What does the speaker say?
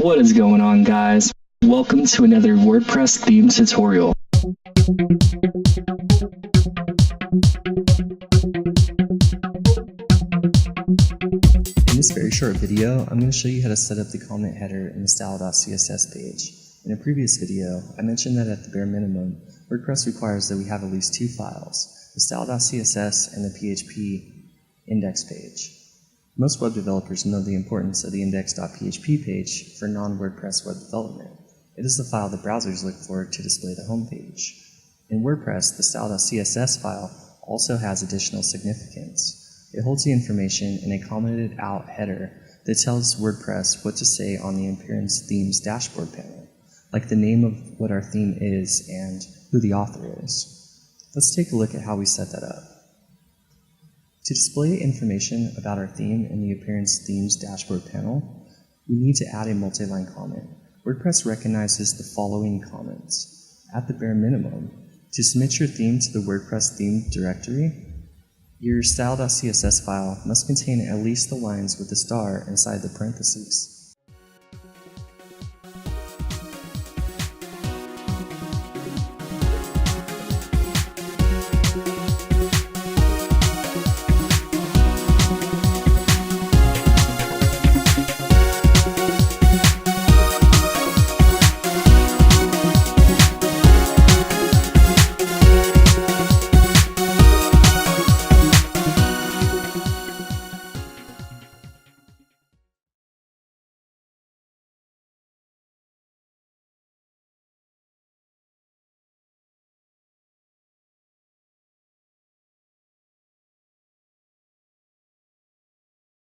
What is going on, guys? Welcome to another WordPress theme tutorial. In this very short video, I'm going to show you how to set up the comment header in the style.css page. In a previous video, I mentioned that at the bare minimum, WordPress requires that we have at least two files, the style.css and the PHP index page. Most web developers know the importance of the index.php page for non-WordPress web development. It is the file that browsers look for to display the home page. In WordPress, the style.css file also has additional significance. It holds the information in a commented out header that tells WordPress what to say on the Appearance Themes dashboard panel, like the name of what our theme is and who the author is. Let's take a look at how we set that up. To display information about our theme in the Appearance Themes dashboard panel, we need to add a multi-line comment. WordPress recognizes the following comments. At the bare minimum, to submit your theme to the WordPress theme directory, your style.css file must contain at least the lines with the star inside the parentheses.